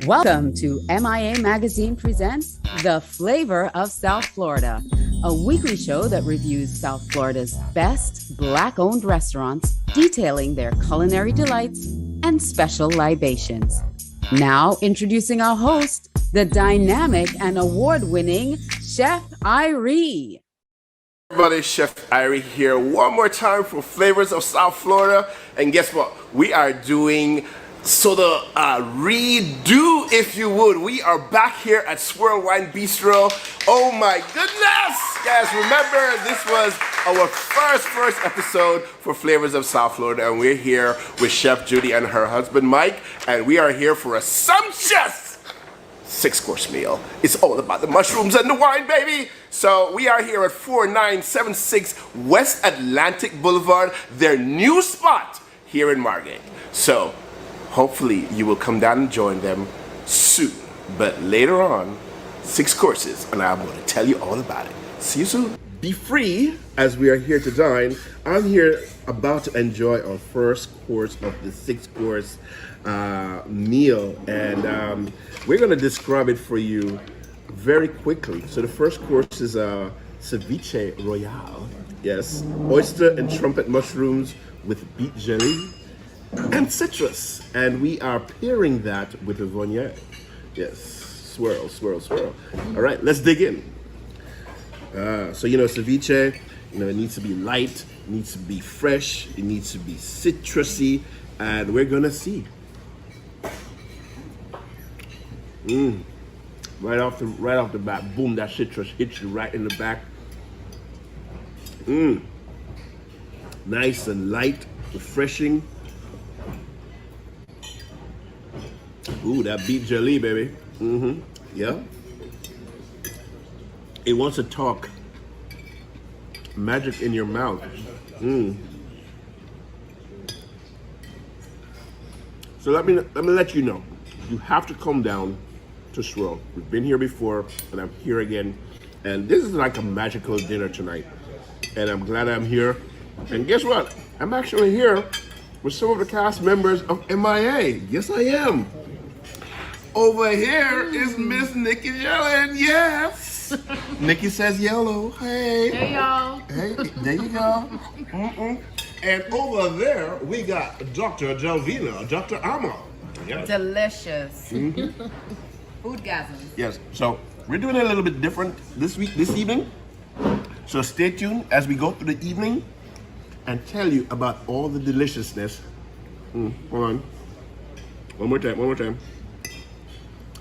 Welcome to MIA Magazine presents The Flavor of South Florida, a weekly show that reviews South Florida's best Black-owned restaurants, detailing their culinary delights and special libations. Now introducing our host, the dynamic and award-winning Chef Irie. Everybody, Chef Irie here one more time for Flavors of South Florida. And guess what? We are doing sort of a redo, if you would. We are back here at Swirl Wine Bistro. Oh my goodness! Guys, remember this was our first episode for Flavors of South Florida, and we're here with Chef Judy and her husband Mike, and we are here for a sumptuous 6-course meal. It's all about the mushrooms and the wine, baby. So we are here at 4976 West Atlantic Boulevard, their new spot here in Margate. So hopefully you will come down and join them soon. But later on, 6 courses, and I'm going to tell you all about it. See you soon. Be free as we are here to dine. I'm here about to enjoy our first course of the 6-course meal, and we're going to describe it for you very quickly. So the first course is ceviche royale. Yes, oyster and trumpet mushrooms with beet jelly and citrus, and we are pairing that with a viognier. Yes, swirl, swirl, swirl. All right, let's dig in. So ceviche, it needs to be light, it needs to be fresh, it needs to be citrusy, and we're gonna see. Right off the bat, boom! That citrus hits you right in the back. Nice and light, refreshing. Ooh, that beet jelly, baby. Yeah. It wants to talk. Magic in your mouth. So let me let you know. You have to come down to Swirl. We've been here before, and I'm here again. And this is like a magical dinner tonight. And I'm glad I'm here. And guess what? I'm actually here with some of the cast members of MIA. Yes, I am. Over here is Miss Nikki Yellen. Yes. Nikki says yellow. Hey. Hey, y'all. Hey, there you go. And over there, we got Dr. Delvina, Dr. Amma. Yes. Delicious. Foodgasm. Yes. So we're doing it a little bit different this evening. So stay tuned as we go through the evening and tell you about all the deliciousness. Hold on. One more time.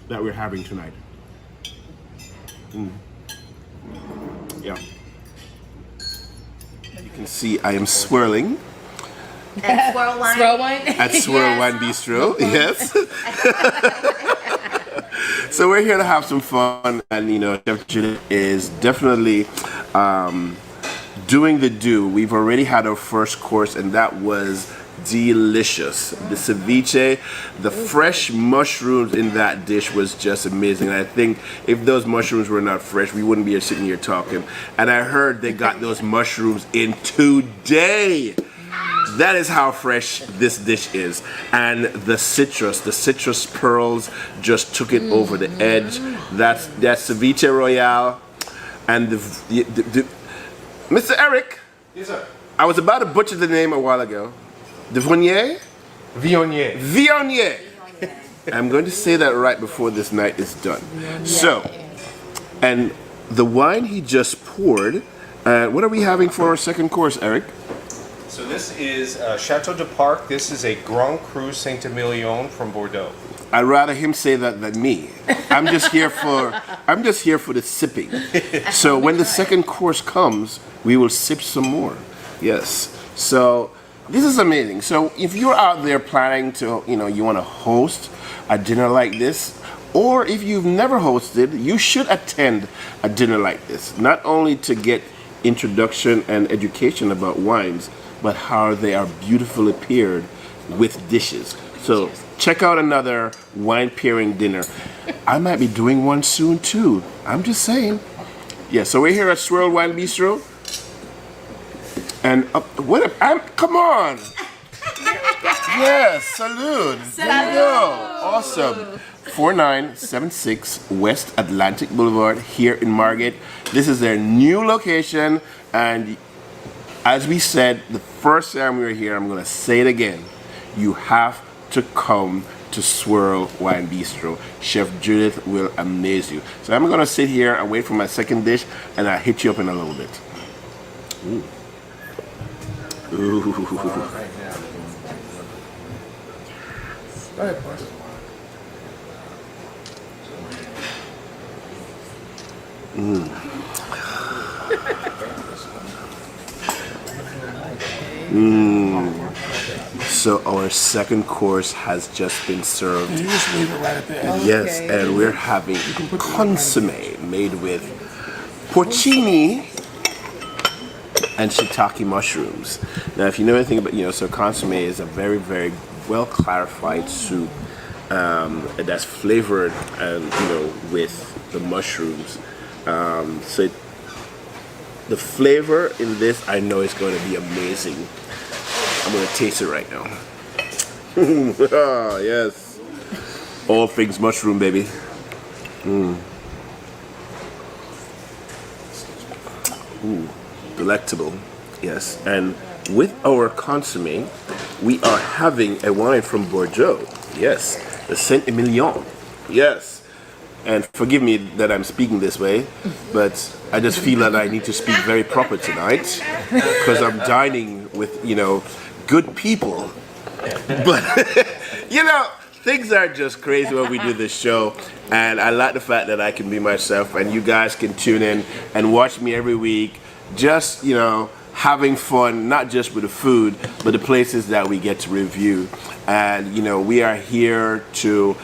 That we're having tonight. Yeah. You can see I am swirling At Swirl Wine. Swirl Wine? at Swirl Wine Bistro. Yes. So we're here to have some fun, and Chef Judy is definitely doing the do. We've already had our first course, and that was delicious. The ceviche, the fresh mushrooms in that dish was just amazing. And I think if those mushrooms were not fresh, we wouldn't be sitting here talking. And I heard they got those mushrooms in today. That is how fresh this dish is. And the citrus pearls just took it over the edge. That's ceviche royale. And the Mr. Eric. Yes, sir. I was about to butcher the name a while ago. The Viognier? Viognier. Viognier. I'm going to say that right before this night is done. So, and the wine he just poured, what are we having for our second course, Eric? So this is Chateau de Parc. This is a Grand Cru Saint-Emilion from Bordeaux. I'd rather him say that than me. I'm just here for the sipping. So when the second course comes, we will sip some more. Yes. So this is amazing. So if you're out there planning to, you want to host a dinner like this, or if you've never hosted, you should attend a dinner like this. Not only to get introduction and education about wines, but how they are beautifully paired with dishes. So check out another wine pairing dinner. I might be doing one soon too. I'm just saying. Yeah, so we're here at Swirl Wine Bistro. And come on! Yes, salute. There you go. Awesome. 4976 West Atlantic Boulevard here in Margate. This is their new location, and as we said the first time we were here, I'm going to say it again. You have to come to Swirl Wine Bistro. Chef Judith will amaze you. So I'm going to sit here and wait for my second dish, and I'll hit you up in a little bit. Ooh. Ooh. Go ahead, boss. So our second course has just been served. You just leave it right at the end. Yes, and we're having consomme made with porcini and shiitake mushrooms. Now, if you know anything about, so consomme is a very, very well clarified soup that's flavored and with the mushrooms. The flavor in this, I know, is going to be amazing. I'm going to taste it right now. Ah, yes. All things mushroom, baby. Ooh, delectable. Yes, and with our consomme, we are having a wine from Bordeaux. Yes, the Saint-Emilion. Yes. And forgive me that I'm speaking this way, but I just feel that I need to speak very proper tonight because I'm dining with, good people. But, things are just crazy when we do this show. And I like the fact that I can be myself and you guys can tune in and watch me every week. Just, having fun, not just with the food, but the places that we get to review. And, we are here to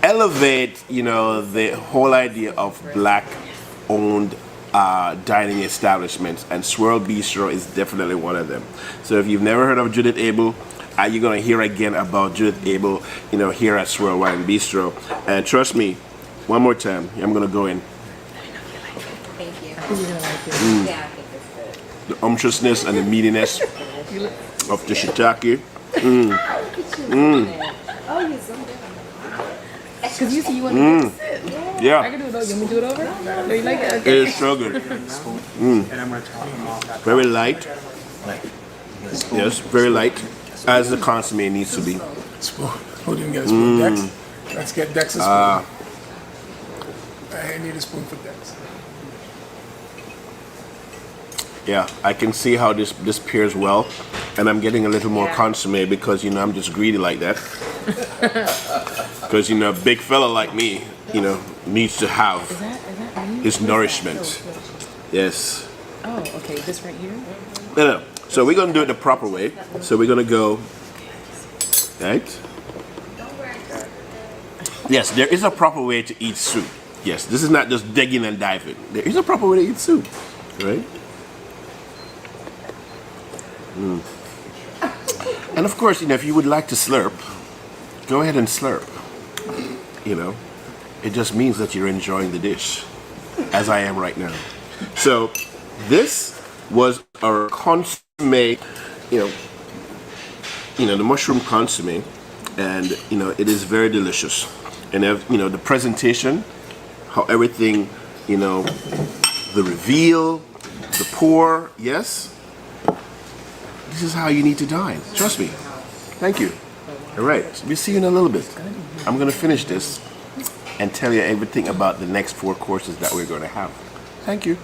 elevate, the whole idea of black-owned dining establishments, and Swirl Bistro is definitely one of them. So if you've never heard of Judith Abel, you're going to hear again about Judith Abel, here at Swirl Wine Bistro. And trust me, one more time, I'm going to go in. Thank you. Yeah, I think it's good. The unctuousness and the meatiness of the shiitake. Oh, you zoomed in. Because you see you want to do it. Yeah. I can do it over. You want me to do it over? No, you like it? It Okay. is so good. Very light. Yes, very light, as the consomme needs to be. Spoon. Who didn't get a spoon? Dex? Let's get Dex a spoon. I need a spoon for Dex. Yeah, I can see how this pairs well, and I'm getting a little more consomme because I'm just greedy like that. Because a big fella like me, needs to have his nourishment. Yes. Oh, okay. This right here? No. So we're gonna do it the proper way. So we're gonna go, right? Yes, there is a proper way to eat soup. Yes, this is not just digging and diving. There is a proper way to eat soup, right? And of course, if you would like to slurp, go ahead and slurp. It just means that you're enjoying the dish, as I am right now. So this was our consomme, the mushroom consomme, and it is very delicious. And the presentation, how everything, the reveal, the pour, yes. This is how you need to dine. Trust me. Thank you. All right. We'll see you in a little bit. I'm going to finish this and tell you everything about the next 4 courses that we're going to have. Thank you.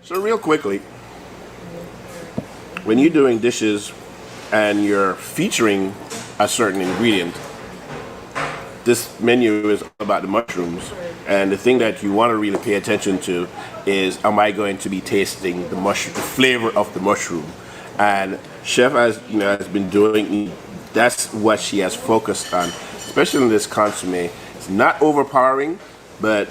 So real quickly, when you're doing dishes and you're featuring a certain ingredient, this menu is about the mushrooms, and the thing that you want to really pay attention to is, am I going to be tasting the flavor of the mushroom? And Chef has been doing, that's what she has focused on, especially in this consomme. It's not overpowering, but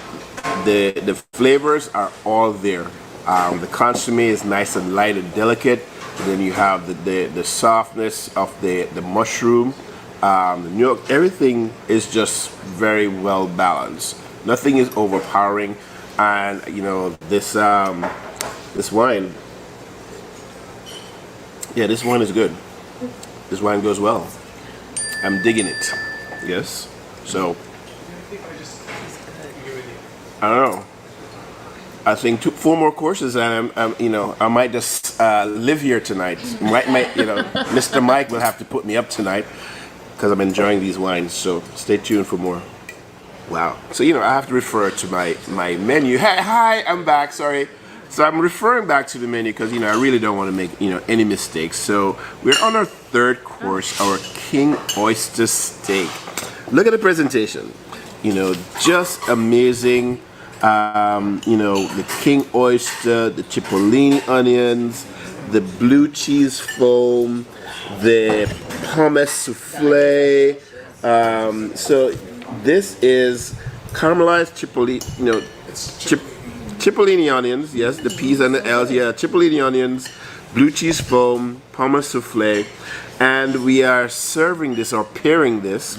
the flavors are all there. The consomme is nice and light and delicate, and then you have the softness of the mushroom. Everything is just very well balanced. Nothing is overpowering. And you know, this wine, yeah, this wine is good. This wine goes well. I'm digging it. Yes. So I don't know. I think 4 more courses, and you know, I might just live here tonight. Might you know, Mr. Mike will have to put me up tonight because I'm enjoying these wines. So stay tuned for more. Wow. So you know, I have to refer to my menu. Hey, hi, I'm back. Sorry. So I'm referring back to the menu because you know I really don't want to make any mistakes. So we're on our 3rd course, our king oyster steak. Look at the presentation. You know, just amazing. You know, the king oyster, the cipollini onions, the blue cheese foam, the pomace souffle. So this is caramelized cipollini, cipollini onions, yes, the P's and the L's, yeah, cipollini onions, blue cheese foam, pomace souffle, and we are serving this or pairing this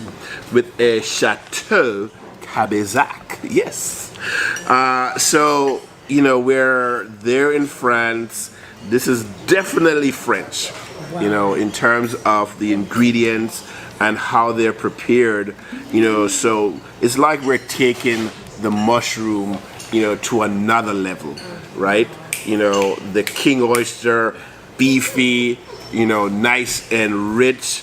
with a Chateau Cabezac, yes. So, you know, we're there in France. This is definitely French, you know, in terms of the ingredients and how they're prepared, you know, so it's like we're taking the mushroom, you know, to another level, right? You know, the king oyster, beefy, you know, nice and rich.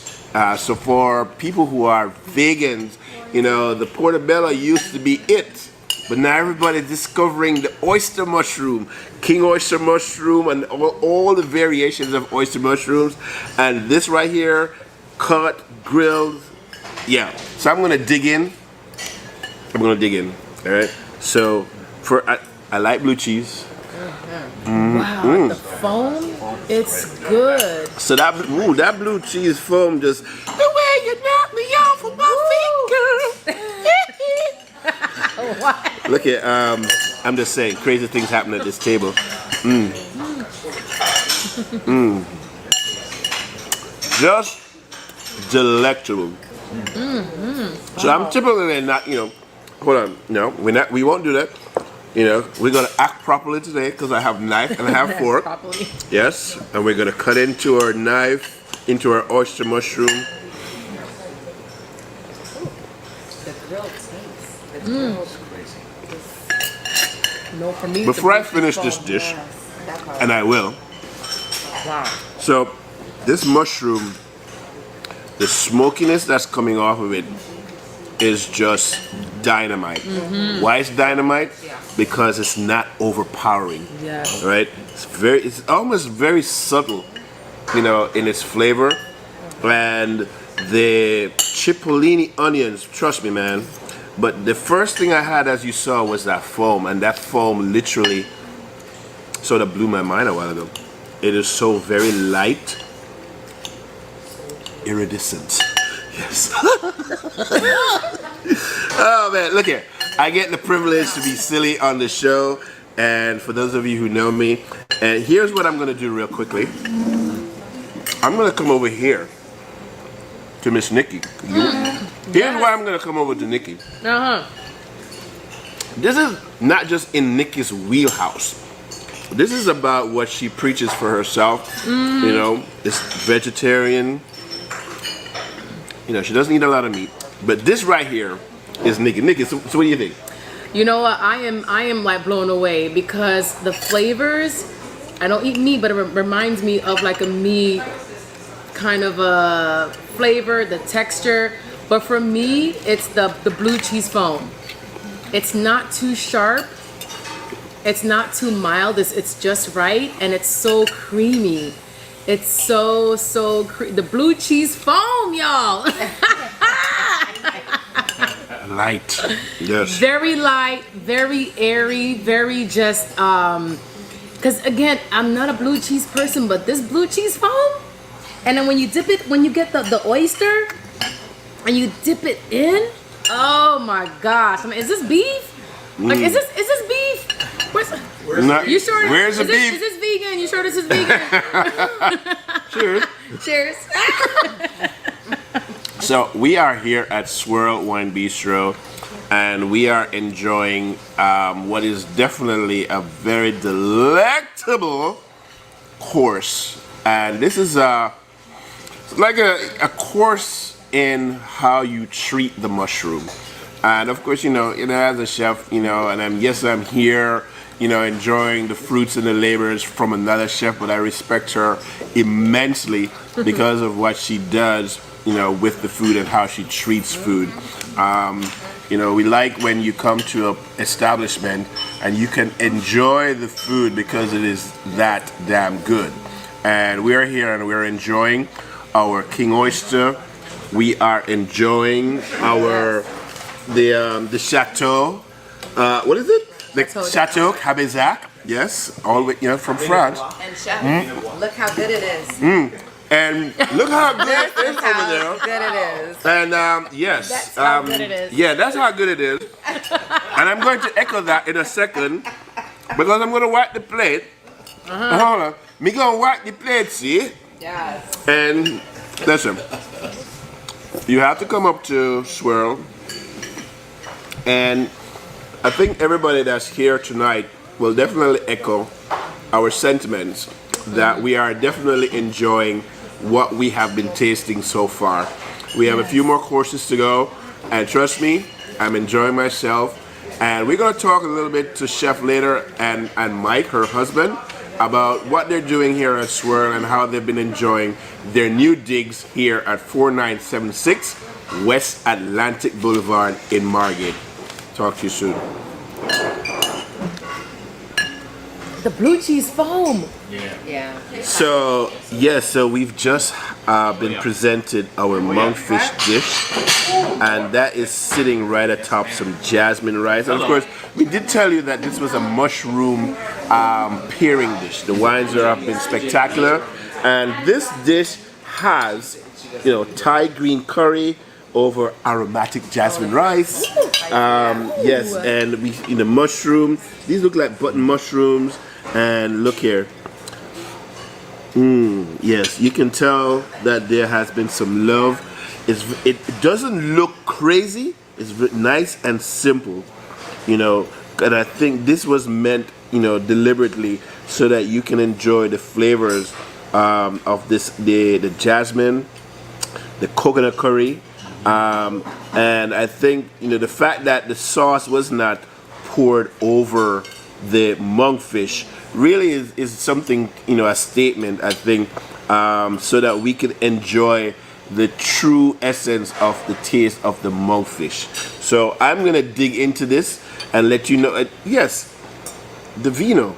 So for people who are vegans, you know, the portobello used to be it, but now everybody's discovering the oyster mushroom, king oyster mushroom, and all the variations of oyster mushrooms. And this right here, cut, grilled, yeah. So I'm gonna dig in. All right. So I like blue cheese. Wow, the foam, it's good. So that blue cheese foam just the way you knock me off of my finger. Look at I'm just saying crazy things happen at this table. Just delectable. So I'm typically not, you know, hold on, no, we won't do that. You know, we're gonna act properly today because I have knife and I have fork. Properly. Yes, and we're gonna cut into our knife, into our oyster mushroom. The grilled taste. The grilled No, for me. Before I finish this dish, that part. and I will. Wow. So, this mushroom, the smokiness that's coming off of it is just dynamite. Why is dynamite? Because it's not overpowering. Yes. Right? It's almost very subtle, you know, in its flavor. And the cipollini onions, trust me, man. But the first thing I had, as you saw, was that foam, and that foam literally sort of blew my mind a while ago. It is so very light, iridescent. Yes. Oh man, look here. I get the privilege to be silly on the show, and for those of you who know me, and here's what I'm gonna do real quickly. I'm gonna come over here to Miss Nikki. Here's why I'm gonna come over to Nikki. This is not just in Nikki's wheelhouse. This is about what she preaches for herself. You know, it's vegetarian. You know, she doesn't eat a lot of meat. But this right here is Nikki. Nikki, so what do you think? You know what? I am like blown away because the flavors. I don't eat meat, but it reminds me of like a meat kind of a flavor, the texture. But for me, it's the blue cheese foam. It's not too sharp. It's not too mild. It's just right, and it's so creamy. It's so the blue cheese foam, y'all. Light. Yes. Very light, very airy, very just because again, I'm not a blue cheese person, but this blue cheese foam, and then when you dip it, when you get the oyster and you dip it in, oh my gosh. I mean, is this beef? Like is this beef? You sure Where's the beef? Is this vegan? You sure this is vegan? Cheers. Cheers. So we are here at Swirl Wine Bistro, and we are enjoying what is definitely a very delectable course. And this is like a course in how you treat the mushroom. And of course, as a chef, and I'm here, enjoying the fruits and the labors from another chef, but I respect her immensely because of what she does, with the food and how she treats food. We like when you come to an establishment and you can enjoy the food because it is that damn good. And we are here and we're enjoying our king oyster. We are enjoying the chateau. What is it? The Chateau Cabezac. Yes, all the way from France. And chef, look how good it is. And look how good it is over How there. good it is. And yes, That's how good it is. Yeah, that's how good it is. And I'm going to echo that in a second because I'm going to wipe the plate. Hold on, me gonna wipe the plate, see? Yes. And listen, you have to come up to Swirl, and I think everybody that's here tonight will definitely echo our sentiments that we are definitely enjoying what we have been tasting so far. We have a few more courses to go, and trust me, I'm enjoying myself. And we're going to talk a little bit to Chef later and Mike, her husband, about what they're doing here at Swirl and how they've been enjoying their new digs here at 4976 West Atlantic Boulevard in Margate. Talk to you soon. The blue cheese foam. Yeah. So yes, so we've just been presented our monkfish dish, and that is sitting right atop some jasmine rice. And of course, we did tell you that this was a mushroom pairing dish. The wines are up in spectacular, and this dish has, Thai green curry over aromatic jasmine rice. Yes, and the mushroom. These look like button mushrooms, and look here. Yes, you can tell that there has been some love. It doesn't look crazy. It's nice and simple, and I think this was meant, deliberately so that you can enjoy the flavors of the jasmine, the coconut curry, and I think, the fact that the sauce was not poured over the monkfish really is something, a statement, I think, so that we can enjoy the true essence of the taste of the monkfish. So I'm gonna dig into this and let you know. Yes, the vino.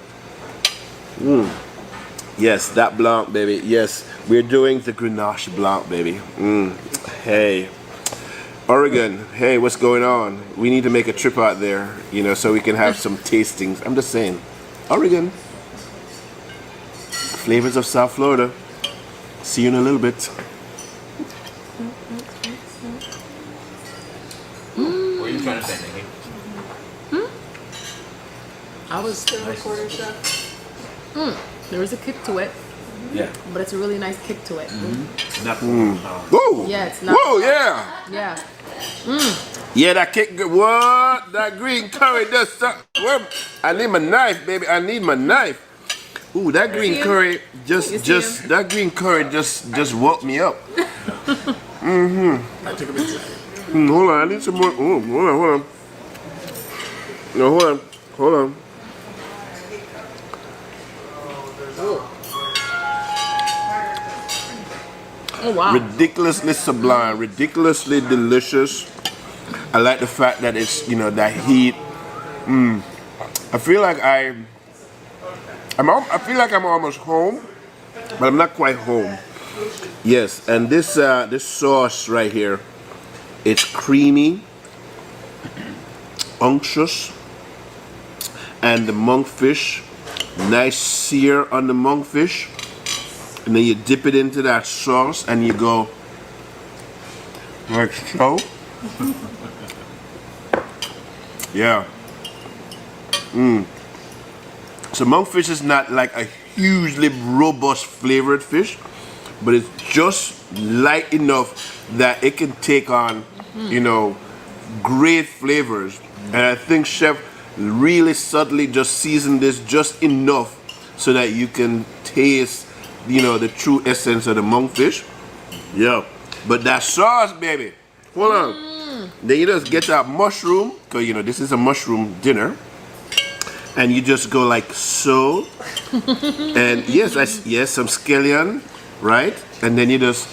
Yes, that blanc, baby. Yes, we're doing the Grenache Blanc, baby. Hey, Oregon. Hey, what's going on? We need to make a trip out there, so we can have some tastings. I'm just saying, Oregon. Flavors of South Florida. See you in a little bit. What are you trying to say, Nikki? I was still recording stuff. There is a kick to it, Yeah. but it's a really nice kick to it. Nothing. Whoa! Yeah, it's not. Whoa! Yeah! Yeah. Yeah, that kick. What? That green curry does something. I need my knife, baby. I need my knife. Ooh, that green curry that green curry just woke me up. I took a bit. Hold on, I need some more. Ooh, hold on. No, hold on. Oh wow. Ridiculously sublime, ridiculously delicious. I like the fact that it's, that heat. I feel like I feel like I'm almost home, but I'm not quite home. Yes, and this sauce right here, it's creamy, unctuous, and the monkfish, nice sear on the monkfish, and then you dip it into that sauce and you go like so. Yeah. So monkfish is not like a hugely robust flavored fish, but it's just light enough that it can take on, great flavors. And I think Chef really subtly just seasoned this just enough so that you can taste, you know, the true essence of the monkfish. Yeah. But that sauce, baby. Hold on. Then you just get that mushroom, because you know this is a mushroom dinner. And you just go like so. And yes, some scallion, right? And then you just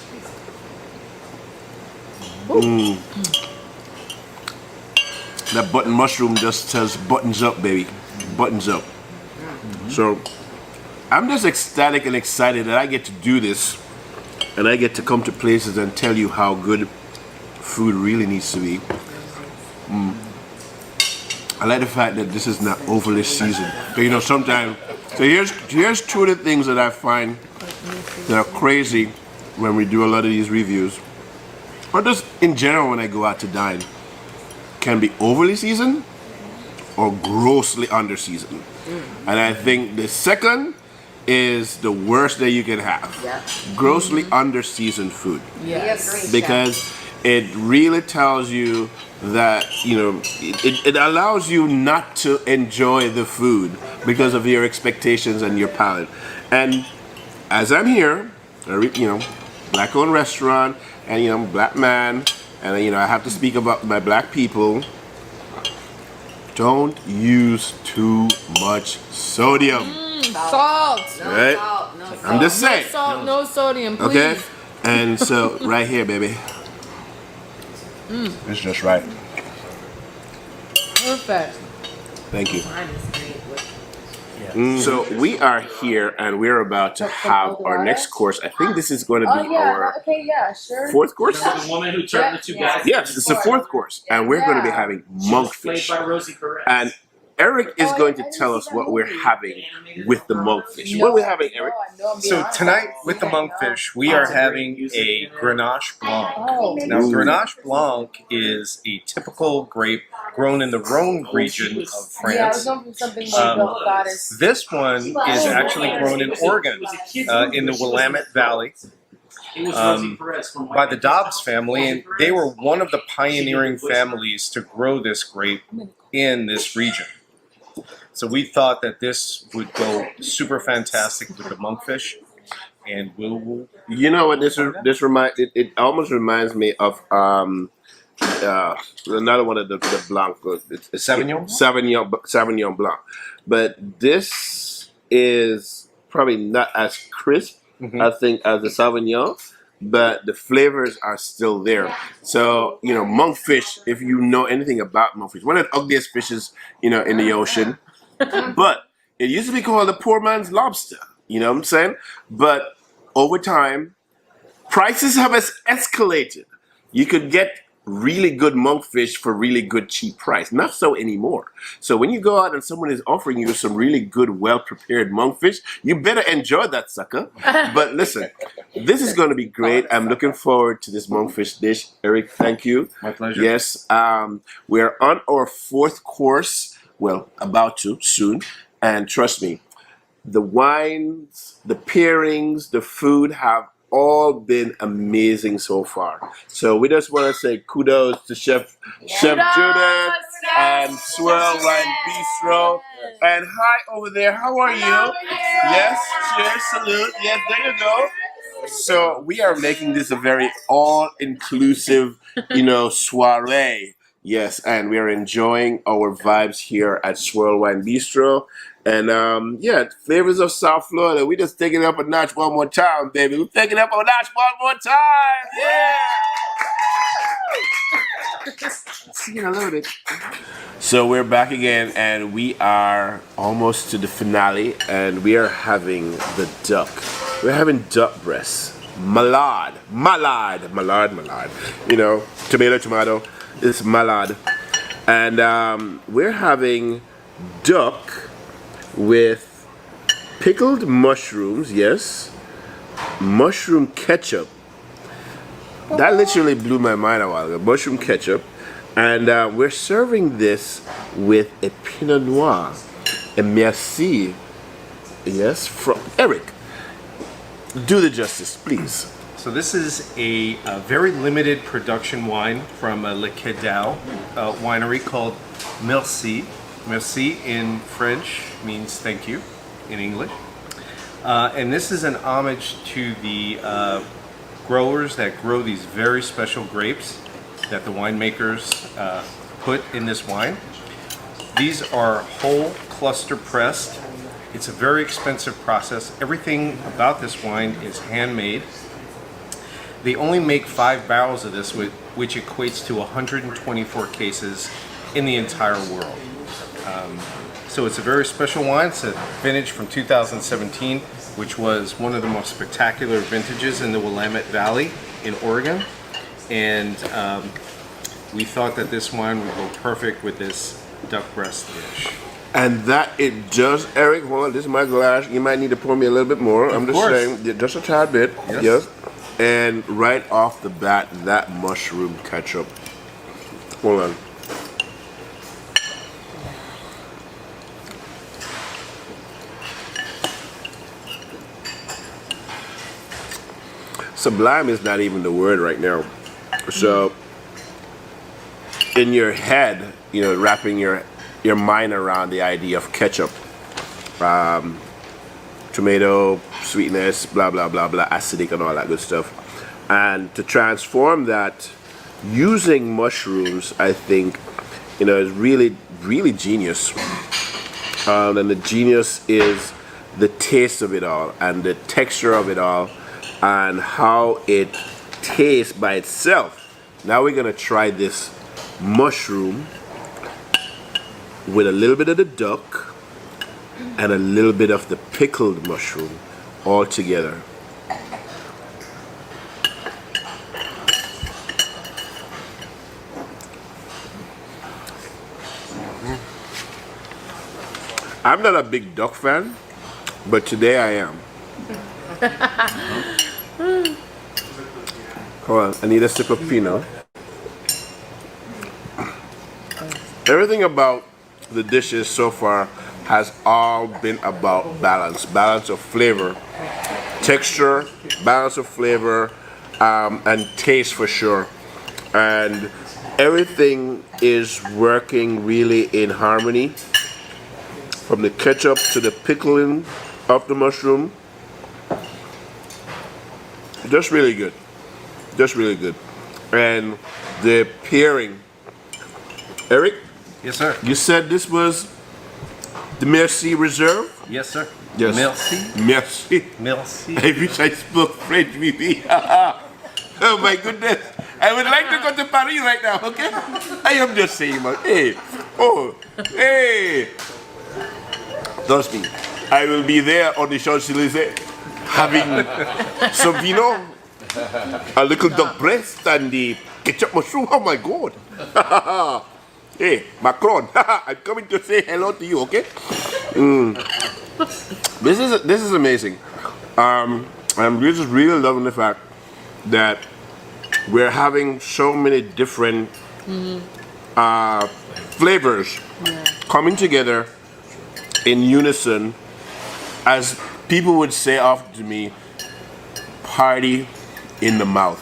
that button mushroom just says buttons up, baby. Buttons up. So I'm just ecstatic and excited that I get to do this. And I get to come to places and tell you how good food really needs to be. I like the fact that this is not overly seasoned. So, you know, sometimes, so here's two of the things that I find that are crazy when we do a lot of these reviews, or just in general when I go out to dine, can be overly seasoned or grossly under seasoned. And I think the second is the worst that you can have. Yeah. Grossly under seasoned food. Yes. Because it really tells you that, you know, it allows you not to enjoy the food because of your expectations and your palate. And as I'm here, you know, black-owned restaurant, and you know, black man, and you know, I have to speak about my black people. Don't use too much sodium. Salt. Right? Salt, no salt. I'm just saying. No salt, no sodium, please. Okay? And so, right here, baby. It's just right. Perfect. Thank you. Mine is great with So we are here and we're about to have our next course. I think this is going to be our okay, yeah, sure. fourth course. The woman who turned the two guys. Yes, it's the fourth course, and we're going to be having She was played monkfish. by Rosie Perez. And Eric is going to tell us what we're having with the monkfish. What are we having, Eric? So tonight with the monkfish, we are having a Grenache Blanc. Oh. Now, Grenache Blanc is a typical grape grown in the Rhone region of Yeah, I was France. going from something like the goddess. This one is actually grown in Oregon, in the Willamette Valley, It was Rosie Perez from by the Dobbs family, and they were one of the pioneering families to grow this grape in this region. So we thought that this would go super fantastic with the monkfish, and we'll You know what this reminds? It almost reminds me of another one of the Blanc. It's Sauvignon? Sauvignon Blanc. But this is probably not as crisp, I think, as the Sauvignon. But the flavors are still there. So, you know, monkfish, if you know anything about monkfish, one of the ugliest fishes, you know, in the ocean. But it used to be called the poor man's lobster. You know what I'm saying? But over time, prices have escalated. You could get really good monkfish for really good cheap price. Not so anymore. So when you go out and someone is offering you some really good, well-prepared monkfish, you better enjoy that sucker. But listen, this is going to be great. I'm looking forward to this monkfish dish. Eric, thank you. My pleasure. Yes, we're on our fourth course. Well, about to soon. And trust me, the wines, the pairings, the food have all been amazing so far. So we just want to say kudos to Chef Judith and Swirl Wine Bistro. And hi over there, how are you? Yes, cheers, salute. Yes, there you go. So we are making this a very all-inclusive, you know, soiree. Yes, and we are enjoying our vibes here at Swirl Wine Bistro. And yeah, flavors of South Florida. We just taking it up a notch one more time, baby. We're taking it up a notch one more time. Yeah. See, I love it. So we're back again, and we are almost to the finale, and we are having the duck. We're having duck breasts. Malade. You know, tomato. It's malade. And we're having duck with pickled mushrooms, yes, mushroom ketchup. That literally blew my mind a while ago. Mushroom ketchup. And we're serving this with a Pinot Noir, a Merci. Yes, from Eric. Do the justice, please. So this is a very limited production wine from Le Quedau winery called Merci. Merci in French means thank you in English. And this is an homage to the growers that grow these very special grapes that the winemakers put in this wine. These are whole cluster pressed. It's a very expensive process. Everything about this wine is handmade. They only make 5 barrels of this, which equates to 124 cases in the entire world. So it's a very special wine. It's a vintage from 2017, which was one of the most spectacular vintages in the Willamette Valley in Oregon. And we thought that this wine would go perfect with this duck breast dish. And that it does, Eric, hold on, this is my glass. You might need to pour me a little bit more. I'm just saying, just a tad bit. Yes. And right off the bat, that mushroom ketchup. Hold on. Sublime is not even the word right now. So, in your head, you know, wrapping your mind around the idea of ketchup, tomato, sweetness, blah, blah, blah, blah, acidic and all that good stuff. And to transform that using mushrooms, I think, you know, is really, really genius. And the genius is the taste of it all and the texture of it all and how it tastes by itself. Now we're gonna try this mushroom with a little bit of the duck and a little bit of the pickled mushroom all together. I'm not a big duck fan, but today I am. Hold on, I need a sip of Pinot. Everything about the dishes so far has all been about balance. Balance of flavor, texture, balance of flavor, and taste for sure. And everything is working really in harmony. From the ketchup to the pickling of the mushroom. Just really good. Just really good. And the pairing. Eric? Yes, sir. You said this was the Merci Reserve? Yes, sir. Yes. Merci. Merci. Merci. I wish I spoke French, maybe. Oh my goodness. I would like to go to Paris right now, okay? I am just saying, man. Hey. Oh. Hey. Trust me. I will be there on the Champs-Élysées having some vino, a little duck breast, and the ketchup mushroom. Oh my God. Hey, Macron, I'm coming to say hello to you, okay? This is amazing. I'm just really loving the fact that we're having so many different flavors coming together in unison, as people would say often to me, party in the mouth.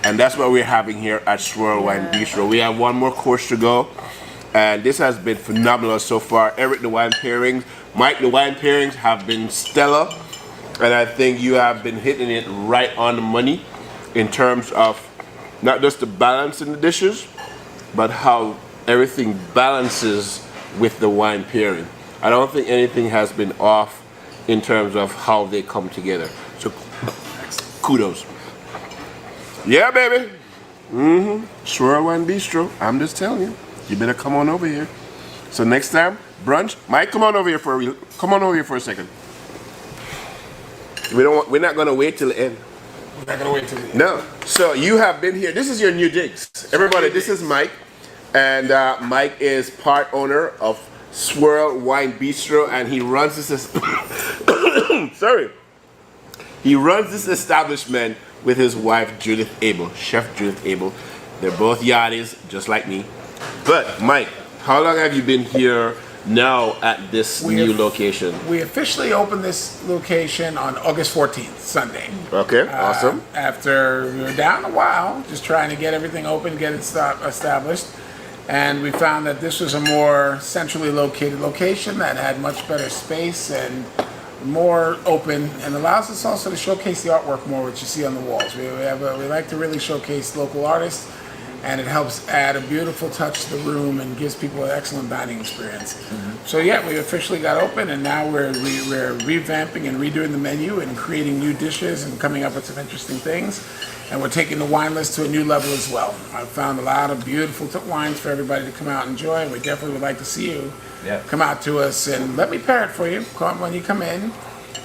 And that's what we're having here at Swirl Wine Bistro. We have one more course to go, and this has been phenomenal so far. Eric, the wine pairings, Mike, the wine pairings have been stellar, and I think you have been hitting it right on the money in terms of not just the balance in the dishes, but how everything balances with the wine pairing. I don't think anything has been off in terms of how they come together. So kudos. Yeah, baby. Swirl Wine Bistro. I'm just telling you. You better come on over here. So next time, brunch. Mike, come on over here for a second. We're not gonna wait till the end. We're not gonna wait till the end. No. So you have been here. This is your new digs. Everybody, this is Mike. And Mike is part owner of Swirl Wine Bistro, and he runs this He runs this establishment with his wife Judith Abel, Chef Judith Abel. They're both yachties, just like me. But Mike, how long have you been here now at this We new have- location? We officially opened this location on August 14th, Sunday. Okay, awesome. After we were down a while, just trying to get everything open, get it established. And we found that this was a more centrally located location that had much better space and more open, and allows us also to showcase the artwork more, which you see on the walls. We like to really showcase local artists, and it helps add a beautiful touch to the room and gives people an excellent dining experience. So yeah, we officially got open, and now we're revamping and redoing the menu and creating new dishes and coming up with some interesting things. And we're taking the wine list to a new level as well. I've found a lot of beautiful wines for everybody to come out and enjoy, and we definitely would like to see you come out to us and let me pair it for you. When you come in,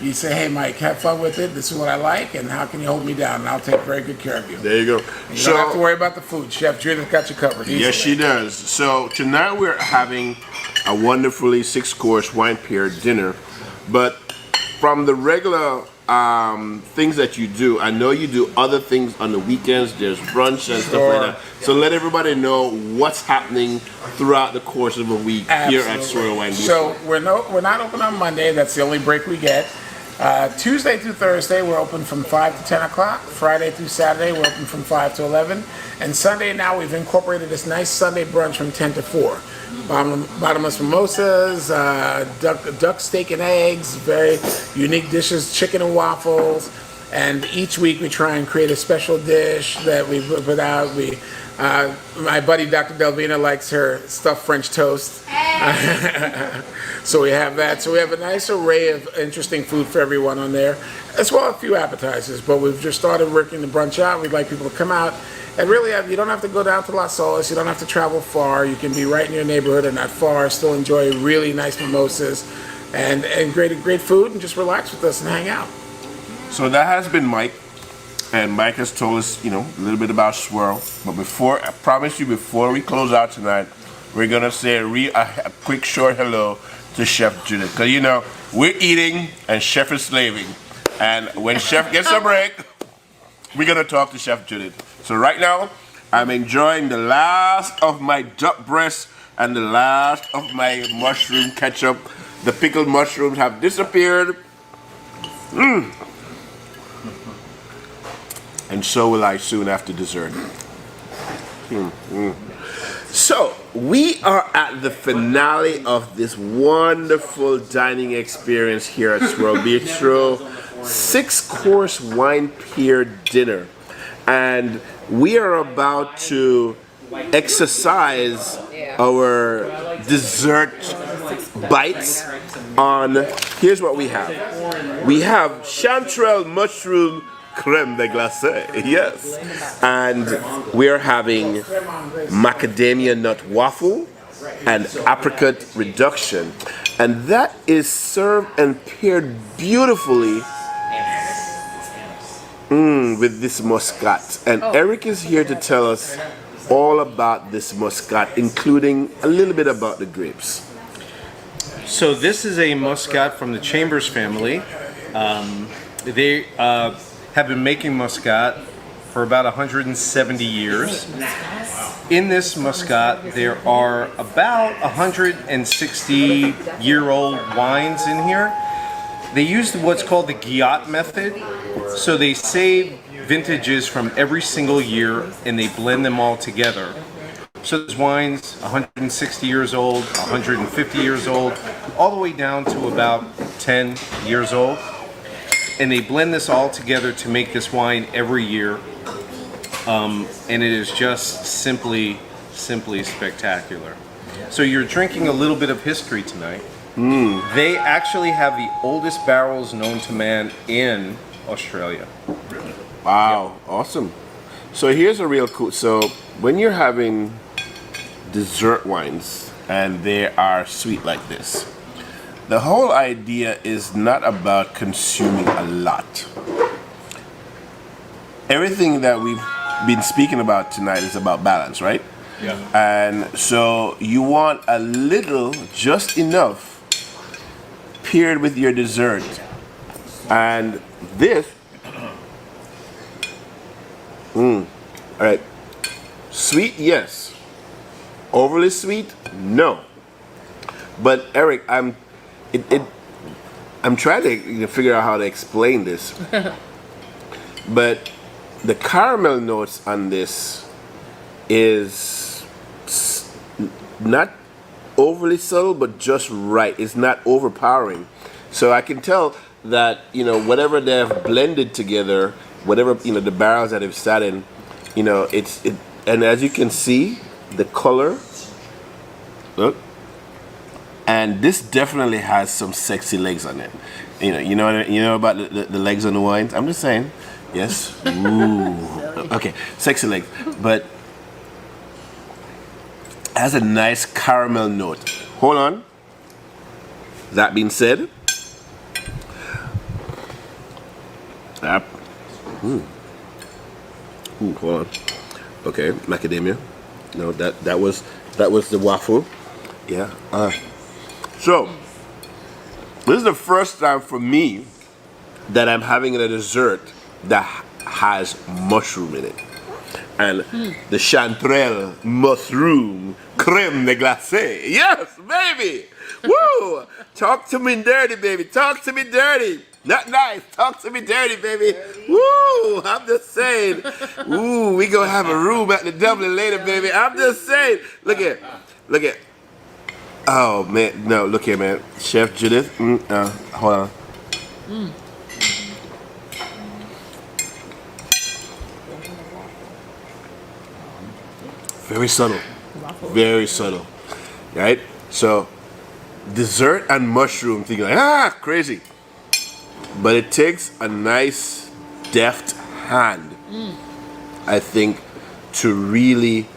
you say, hey Mike, have fun with it, this is what I like, and how can you hold me down, and I'll take very good care of you. There you go. And you don't have to worry about the food. Chef Judith got you covered. Yes, she does. So tonight we're having a wonderfully 6-course wine pair dinner, but from the regular things that you do, I know you do other things on the weekends. There's brunch and stuff like that. So let everybody know what's happening throughout the course of a week here at Swirl Wine Bistro. So we're not open on Monday. That's the only break we get. Tuesday through Thursday, we're open from 5 to 10 o'clock. Friday through Saturday, we're open from 5 to 11. And Sunday now, we've incorporated this nice Sunday brunch from 10 to 4. Bottomless mimosas, duck steak and eggs, very unique dishes, chicken and waffles. And each week we try and create a special dish that we put out. My buddy Dr. Delvina likes her stuffed French toast. So we have that. So we have a nice array of interesting food for everyone on there, as well as a few appetizers. But we've just started working the brunch out. We'd like people to come out. And really, you don't have to go down to Las Olas. You don't have to travel far. You can be right in your neighborhood and not far. Still enjoy really nice mimosas and great food, and just relax with us and hang out. So that has been Mike, and Mike has told us, a little bit about Swirl. But I promise you, before we close out tonight, we're gonna say a quick short hello to Chef Judith, because we're eating and Chef is slaving, and when Chef gets a break, we're gonna talk to Chef Judith. So right now, I'm enjoying the last of my duck breast and the last of my mushroom ketchup. The pickled mushrooms have disappeared. And so will I soon after dessert. So, we are at the finale of this wonderful dining experience here at Swirl Bistro. 6-course wine pair dinner. And we are about to exercise our dessert bites on, here's what we have. We have chanterelle mushroom creme de glacé, yes. And we are having macadamia nut waffle and apricot reduction. And that is served and paired beautifully with this muscat. And Eric is here to tell us all about this muscat, including a little bit about the grapes. So this is a muscat from the Chambers family. They have been making muscat for about 170 years. In this muscat, there are about 160-year-old wines in here. They use what's called the Guillotte method. So they save vintages from every single year and they blend them all together. So there's wines 160 years old, 150 years old, all the way down to about 10 years old. And they blend this all together to make this wine every year. And it is just simply spectacular. So you're drinking a little bit of history tonight. They actually have the oldest barrels known to man in Australia. Wow, awesome. So here's a real cool, so when you're having dessert wines and they are sweet like this, the whole idea is not about consuming a lot. Everything that we've been speaking about tonight is about balance, right? Yeah. And so you want a little, just enough, paired with your dessert. And this, all right, sweet, yes. Overly sweet, no. But Eric, I'm trying to figure out how to explain this. But the caramel notes on this is not overly subtle, but just right. It's not overpowering. So I can tell that, whatever they've blended together, whatever, the barrels that they've sat in, and as you can see, the color, look, and this definitely has some sexy legs on it. You know about the legs on the wines? I'm just saying. Yes. Ooh. Okay, sexy legs. But has a nice caramel note. Hold on. That being said, hold on. Okay, macadamia. No, that was the waffle. Yeah. So this is the first time for me that I'm having a dessert that has mushroom in it. And the chanterelle mushroom creme de glacé. Yes, baby. Woo! Talk to me dirty, baby. Talk to me dirty. Not nice. Talk to me dirty, baby. Woo! I'm just saying. Ooh, we gonna have a room at the Dublin later, baby. I'm just saying. Look at. Oh man, no, look here, man. Chef Judith. Hold on. Very subtle. Very subtle. Right? So, dessert and mushroom thing, like, crazy. But it takes a nice, deft hand, I think, to really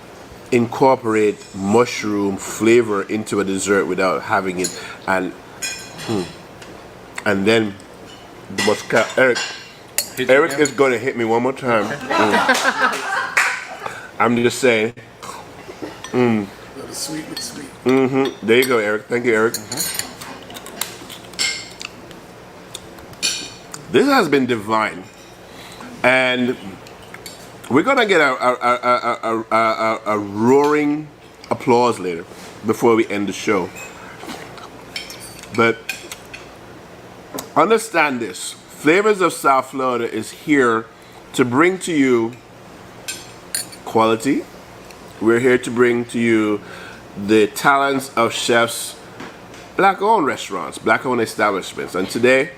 incorporate mushroom flavor into a dessert without having it. And then the muscat. Eric is going to hit me one more time. I'm just saying. Sweet with sweet. There you go, Eric. Thank you, Eric. This has been divine, and we're gonna get a roaring applause later before we end the show. But understand this: Flavors of South Florida is here to bring to you quality. We're here to bring to you the talents of chefs, black-owned restaurants, black-owned establishments. And today,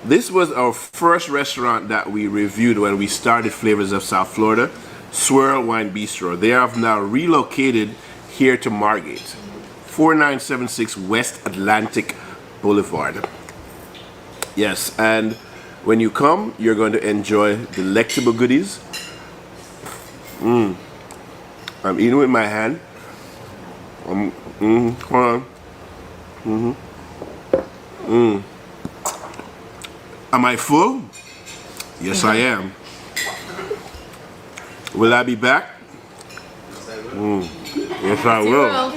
this was our first restaurant that we reviewed when we started Flavors of South Florida, Swirl Wine Bistro. They have now relocated here to Margate, 4976 West Atlantic Boulevard. Yes, and when you come, you're going to enjoy delectable goodies. I'm eating with my hand. Hold on. Am I full? Yes, I am. Will I be back? Yes, I will.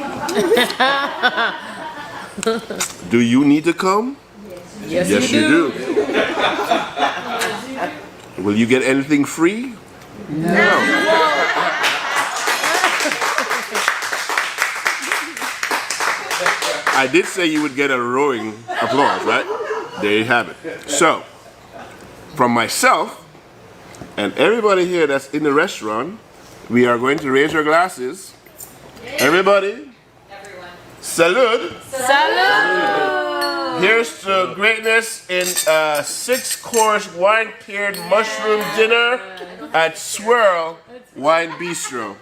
Do you need to come? Yes, Yes, you do. Will you get anything free? No. I did say you would get a roaring applause, right? There you have it. So, from myself and everybody here that's in the restaurant, we are going to raise our glasses. Everybody, salud. Salud! Here's to greatness in a 6-course wine-paired mushroom dinner at Swirl Wine Bistro.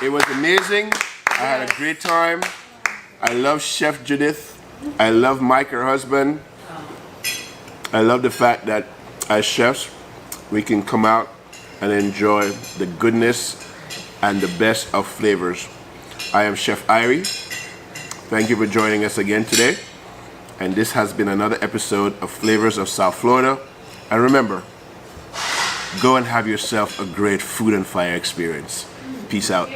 It was amazing. I had a great time. I love Chef Judith. I love Mike, her husband. I love the fact that as chefs, we can come out and enjoy the goodness and the best of flavors. I am Chef Irie. Thank you for joining us again today. And this has been another episode of Flavors of South Florida. And remember, go and have yourself a great food and fire experience. Peace out.